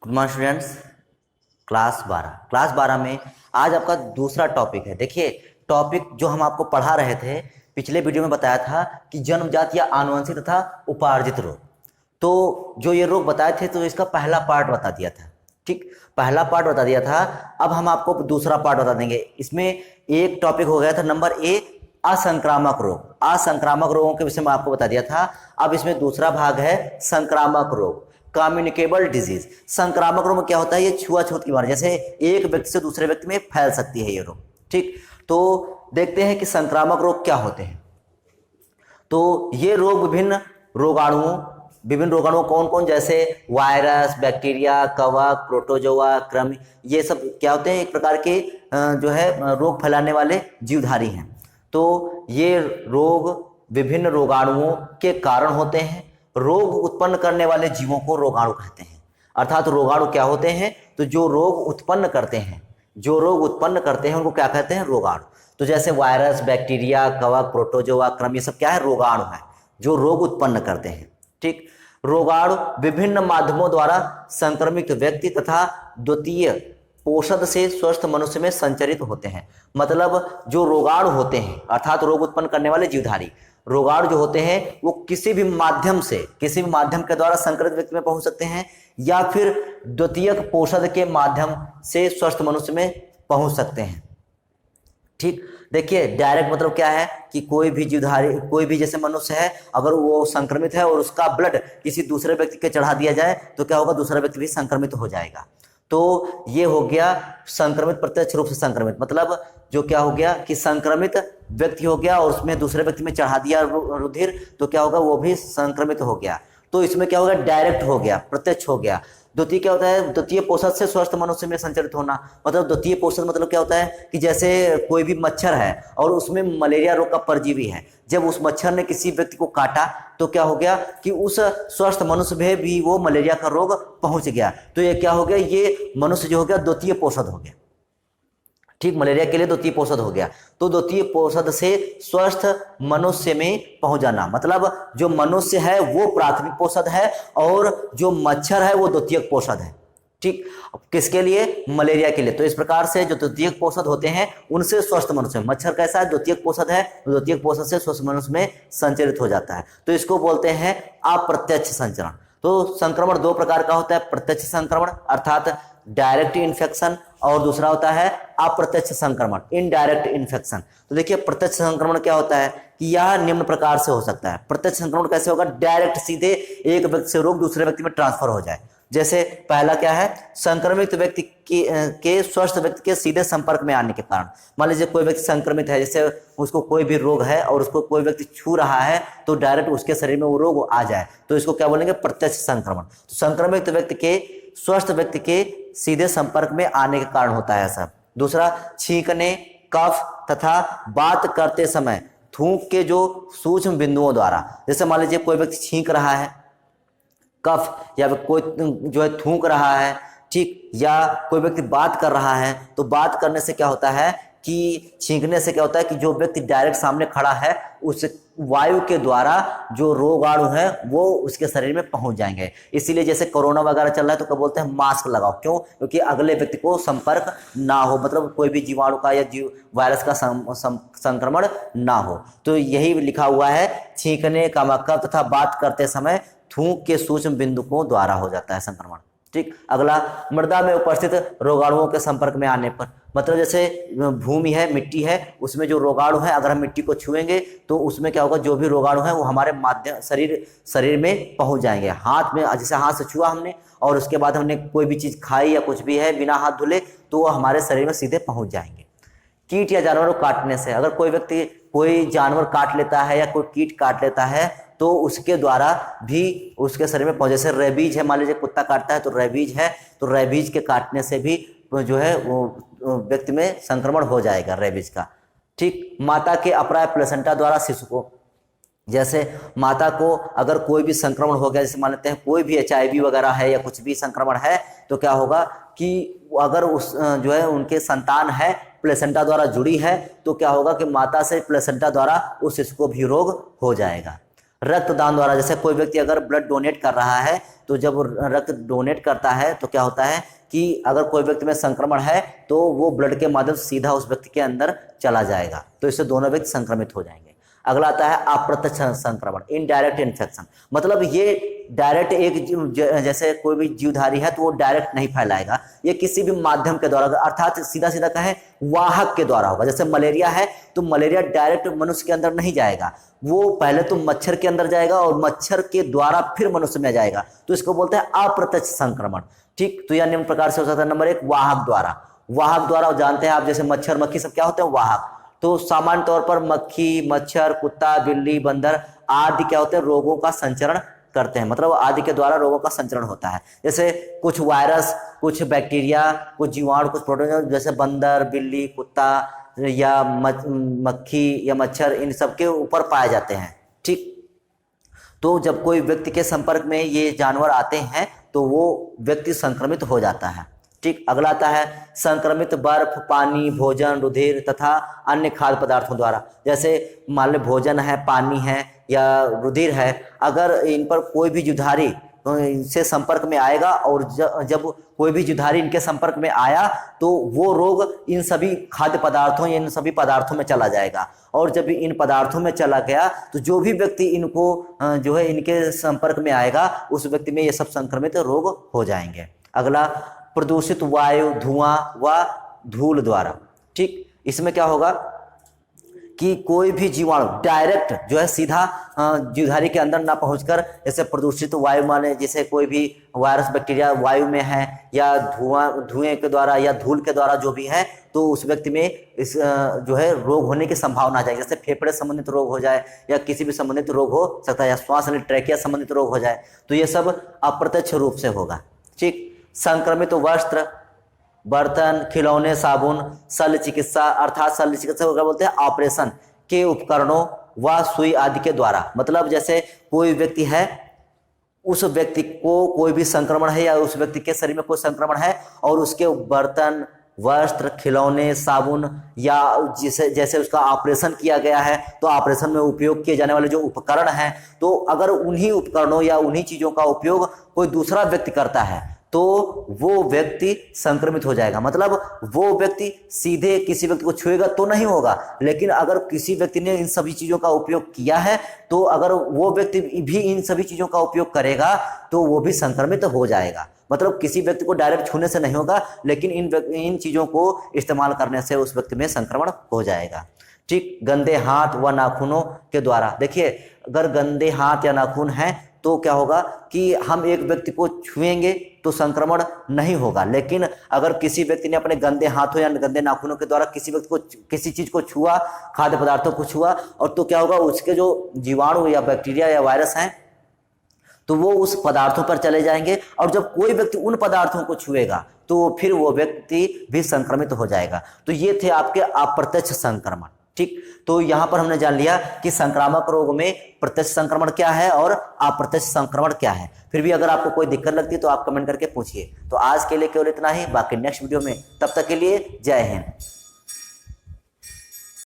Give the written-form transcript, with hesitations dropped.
Good morning students. Class 12 में आज आपका दूसरा टॉपिक है। देखिए, टॉपिक जो हम आपको पढ़ा रहे थे, पिछले वीडियो में बताया था कि जन्मजात या आनुवंशिक तथा उपार्जित रोग। तो जो ये रोग बताए थे तो इसका पहला पार्ट बता दिया था। ठीक, पहला पार्ट बता दिया था। अब हम आपको दूसरा पार्ट बता देंगे। इसमें एक टॉपिक हो गया था नंबर ए, असंक्रामक रोग। असंक्रामक रोगों के विषय में आपको बता दिया था। अब इसमें दूसरा भाग है संक्रामक रोग, कम्युनिकेबल डिजीज। संक्रामक रोग में क्या होता है? ये छुआछूत की बीमारी, जैसे एक व्यक्ति से दूसरे व्यक्ति में फैल सकती है ये रोग। ठीक, तो देखते हैं कि संक्रामक रोग क्या होते हैं। तो ये रोग विभिन्न रोगाणुओं कौन कौन, जैसे वायरस, बैक्टीरिया, कवक, प्रोटोजोआ, कृमि, ये सब क्या होते हैं? एक प्रकार के जो है रोग फैलाने वाले जीवधारी हैं। तो ये रोग विभिन्न रोगाणुओं के कारण होते हैं। रोग उत्पन्न करने वाले जीवों को रोगाणु कहते हैं। अर्थात रोगाणु क्या होते हैं? तो जो रोग उत्पन्न करते हैं उनको क्या कहते हैं? रोगाणु। तो जैसे वायरस, बैक्टीरिया, कवक, प्रोटोजोआ, कृमि, ये सब क्या है? रोगाणु है जो रोग उत्पन्न करते हैं। ठीक, रोगाणु विभिन्न माध्यमों द्वारा संक्रमित व्यक्ति तथा द्वितीय पोषद से स्वस्थ मनुष्य में संचरित होते हैं। मतलब जो रोगाणु होते हैं, अर्थात रोग उत्पन्न करने वाले जीवधारी रोगाणु जो होते हैं, वो किसी भी माध्यम के द्वारा संक्रमित व्यक्ति में पहुंच सकते हैं, या फिर द्वितीयक पोषद के माध्यम से स्वस्थ मनुष्य में पहुंच सकते हैं। ठीक, देखिए, डायरेक्ट मतलब क्या है कि कोई भी जैसे मनुष्य है, अगर वो संक्रमित है और उसका ब्लड किसी दूसरे व्यक्ति के चढ़ा दिया जाए तो क्या होगा? दूसरा व्यक्ति भी संक्रमित हो जाएगा। तो ये हो गया संक्रमित, प्रत्यक्ष रूप से संक्रमित। मतलब जो क्या हो गया कि संक्रमित व्यक्ति हो गया और उसमें दूसरे व्यक्ति में चढ़ा दिया रुधिर, तो क्या होगा? वो भी संक्रमित हो गया। तो इसमें क्या होगा? डायरेक्ट हो गया, प्रत्यक्ष हो गया। द्वितीय क्या होता है? द्वितीय पोषक से स्वस्थ मनुष्य में संचरित होना। मतलब द्वितीय पोषक मतलब क्या होता है कि जैसे कोई भी मच्छर है और उसमें मलेरिया रोग का परजीवी है, जब उस मच्छर ने किसी व्यक्ति को काटा तो क्या हो गया कि उस स्वस्थ मनुष्य में भी वो मलेरिया का रोग पहुंच गया। तो ये क्या हो गया? ये मनुष्य जो हो गया द्वितीय पोषक हो गया। ठीक, मलेरिया के लिए द्वितीय पोषद हो गया। तो द्वितीय पोषद से स्वस्थ मनुष्य में पहुंच जाना, मतलब जो मनुष्य है वो प्राथमिक पोषद है और जो मच्छर है वो द्वितीयक पोषद है। ठीक, किसके लिए? मलेरिया के लिए। तो इस प्रकार से जो द्वितीयक पोषद होते हैं उनसे स्वस्थ मनुष्य, मच्छर कैसा है? द्वितीयक पोषद है, द्वितीयक पोषद से स्वस्थ मनुष्य में संचरित हो जाता है। तो इसको बोलते हैं अप्रत्यक्ष संचरण। तो संक्रमण दो प्रकार का होता है, प्रत्यक्ष संक्रमण अर्थात डायरेक्ट इन्फेक्शन, और दूसरा होता है अप्रत्यक्ष संक्रमण, इनडायरेक्ट इन्फेक्शन। तो देखिए, प्रत्यक्ष संक्रमण क्या होता है कि यह निम्न प्रकार से हो सकता है। प्रत्यक्ष संक्रमण कैसे होगा? डायरेक्ट, सीधे एक व्यक्ति से रोग दूसरे व्यक्ति में ट्रांसफर हो जाए। जैसे पहला क्या है? संक्रमित व्यक्ति के स्वस्थ व्यक्ति के सीधे संपर्क में आने के कारण। मान लीजिए कोई व्यक्ति संक्रमित है, जैसे उसको कोई भी रोग है और उसको कोई व्यक्ति छू रहा है तो डायरेक्ट उसके शरीर में वो रोग आ जाए, तो इसको क्या बोलेंगे? प्रत्यक्ष संक्रमण। तो संक्रमित व्यक्ति के स्वस्थ व्यक्ति के सीधे संपर्क में आने के कारण होता है ऐसा। दूसरा, छींकने, कफ तथा बात करते समय थूक के जो सूक्ष्म बिंदुओं द्वारा, जैसे मान लीजिए कोई व्यक्ति छींक रहा है, कफ, या कोई जो है थूक रहा है, ठीक, या कोई व्यक्ति बात कर रहा है, तो बात करने से क्या होता है कि छींकने से क्या होता है कि जो व्यक्ति डायरेक्ट सामने खड़ा है उस वायु के द्वारा जो रोगाणु है वो उसके शरीर में पहुंच जाएंगे। इसीलिए जैसे कोरोना वगैरह चल रहा है तो क्या बोलते हैं? मास्क लगाओ। क्यों? क्योंकि अगले व्यक्ति को संपर्क ना हो, मतलब कोई भी जीवाणु का या वायरस का संक्रमण ना हो। तो यही लिखा हुआ है, छींकने का कफ तथा बात करते समय थूक के सूक्ष्म बिंदुओं द्वारा हो जाता है संक्रमण। ठीक, अगला, मृदा में उपस्थित रोगाणुओं के संपर्क में आने पर, मतलब जैसे भूमि है, मिट्टी है, उसमें जो रोगाणु है अगर हम मिट्टी को छुएंगे तो उसमें क्या होगा? जो भी रोगाणु है वो हमारे माध्यम शरीर में पहुंच जाएंगे। हाथ में, जैसे हाथ से छुआ हमने और उसके बाद हमने कोई भी चीज खाई या कुछ भी है बिना हाथ धुले, तो वो हमारे शरीर में सीधे पहुंच जाएंगे। कीट या जानवरों को काटने से, अगर कोई जानवर काट लेता है या कोई कीट काट लेता है तो उसके द्वारा भी उसके शरीर में पहुंचे। जैसे रेबीज है, मान लीजिए कुत्ता काटता है तो रेबीज है, तो रेबीज के काटने से भी जो है वो व्यक्ति में संक्रमण हो जाएगा रेबीज का। ठीक, माता के अपराय प्लेसेंटा द्वारा शिशु को, जैसे माता को अगर कोई भी संक्रमण हो गया, जैसे मान लेते हैं कोई भी HIV वगैरह है या कुछ भी संक्रमण है, तो क्या होगा कि अगर उस जो है उनके संतान है प्लेसेंटा द्वारा जुड़ी है तो क्या होगा कि माता से प्लेसेंटा द्वारा उस शिशु को भी रोग हो जाएगा। रक्तदान द्वारा, जैसे कोई व्यक्ति अगर ब्लड डोनेट कर रहा है तो जब रक्त डोनेट करता है तो क्या होता है कि अगर कोई व्यक्ति में संक्रमण है तो वो ब्लड के माध्यम से सीधा उस व्यक्ति के अंदर चला जाएगा, तो इससे दोनों व्यक्ति संक्रमित हो जाएंगे। अगला आता है अप्रत्यक्ष संक्रमण, इनडायरेक्ट इन्फेक्शन। मतलब ये डायरेक्ट जैसे कोई भी जीवधारी है तो वो डायरेक्ट नहीं फैलाएगा, ये किसी भी माध्यम के द्वारा, अर्थात सीधा सीधा कहें वाहक के द्वारा होगा। जैसे मलेरिया है तो मलेरिया डायरेक्ट मनुष्य के अंदर नहीं जाएगा, वो पहले तो मच्छर के अंदर जाएगा और मच्छर के द्वारा फिर मनुष्य में जाएगा, तो इसको बोलते हैं अप्रत्यक्ष संक्रमण। ठीक, तो यह निम्न प्रकार से हो सकता है। नंबर 1 वाहक द्वारा। वाहक द्वारा जानते हैं आप, जैसे मच्छर मक्खी सब क्या होते हैं, वाहक। तो सामान्य तौर पर मक्खी, मच्छर, कुत्ता, बिल्ली, बंदर आदि क्या होते हैं, रोगों का संचरण करते हैं, मतलब आदि के द्वारा रोगों का संचरण होता है। जैसे कुछ वायरस, कुछ बैक्टीरिया, कुछ जीवाणु, कुछ प्रोटोजोआ, जैसे बंदर, बिल्ली, कुत्ता या मक्खी या मच्छर, इन सब के ऊपर पाए जाते हैं। ठीक, तो जब कोई व्यक्ति के संपर्क में ये जानवर आते हैं तो वो व्यक्ति संक्रमित हो जाता है। ठीक, अगला आता है संक्रमित बर्फ, पानी, भोजन, रुधिर तथा अन्य खाद्य पदार्थों द्वारा। जैसे मान लो भोजन है, पानी है या रुधिर है, अगर इन पर कोई भी जीवधारी इनसे संपर्क में आएगा और जब कोई भी जीवधारी इनके संपर्क में आया तो वो रोग इन सभी खाद्य पदार्थों या इन सभी पदार्थों में चला जाएगा, और जब इन पदार्थों में चला गया तो जो भी व्यक्ति इनको जो है इनके संपर्क में आएगा उस व्यक्ति में ये सब संक्रमित रोग हो जाएंगे। अगला प्रदूषित वायु, धुआं व धूल द्वारा। ठीक, इसमें क्या होगा कि कोई भी जीवाणु डायरेक्ट जो है सीधा जीवधारी के अंदर ना पहुंचकर, जैसे प्रदूषित वायु माने जैसे कोई भी वायरस बैक्टीरिया वायु में है या धुएं के द्वारा या धूल के द्वारा जो भी है, तो उस व्यक्ति में इस जो है रोग होने की संभावना आ जाएगी। जैसे फेफड़े संबंधित रोग हो जाए या किसी भी संबंधित रोग हो सकता है, या श्वास ट्रैकिया संबंधित रोग हो जाए, तो ये सब अप्रत्यक्ष रूप से होगा। ठीक, संक्रमित वस्त्र, बर्तन, खिलौने, साबुन, शल्य चिकित्सा, अर्थात शल्य चिकित्सा को क्या बोलते हैं, ऑपरेशन के उपकरणों व सुई आदि के द्वारा। मतलब जैसे कोई व्यक्ति है, उस व्यक्ति को कोई भी संक्रमण है या उस व्यक्ति के शरीर में कोई संक्रमण है और उसके बर्तन, वस्त्र, खिलौने, साबुन या जैसे उसका ऑपरेशन किया गया है तो ऑपरेशन में उपयोग किए जाने वाले जो उपकरण हैं, तो अगर उन्हीं उपकरणों या उन्हीं चीजों का उपयोग कोई दूसरा व्यक्ति करता है तो वो व्यक्ति संक्रमित हो जाएगा। मतलब वो व्यक्ति सीधे किसी व्यक्ति को छुएगा तो नहीं होगा, लेकिन अगर किसी व्यक्ति ने इन सभी चीजों का उपयोग किया है तो अगर वो व्यक्ति भी इन सभी चीजों का उपयोग करेगा तो वो भी संक्रमित हो जाएगा। मतलब किसी व्यक्ति को डायरेक्ट छूने से नहीं होगा, लेकिन इन चीजों को इस्तेमाल करने से उस व्यक्ति में संक्रमण हो जाएगा। ठीक, गंदे हाथ व नाखूनों के द्वारा। देखिए, अगर गंदे हाथ या नाखून है तो क्या होगा कि हम एक व्यक्ति को छुएंगे तो संक्रमण नहीं होगा, लेकिन अगर किसी व्यक्ति ने अपने गंदे हाथों या गंदे नाखूनों के द्वारा किसी व्यक्ति को किसी चीज को छुआ, खाद्य पदार्थों को छुआ, और तो क्या होगा, उसके जो जीवाणु या बैक्टीरिया या वायरस हैं तो वो उस पदार्थों पर चले जाएंगे, और जब कोई व्यक्ति उन पदार्थों को छुएगा तो फिर वो व्यक्ति भी संक्रमित हो जाएगा। तो ये थे आपके अप्रत्यक्ष संक्रमण। ठीक, तो यहां पर हमने जान लिया कि संक्रामक रोग में प्रत्यक्ष संक्रमण क्या है और अप्रत्यक्ष संक्रमण क्या है। फिर भी अगर आपको कोई दिक्कत लगती है तो आप कमेंट करके पूछिए। तो आज के लिए केवल इतना ही, बाकी नेक्स्ट वीडियो में, तब तक के लिए जय हिंद।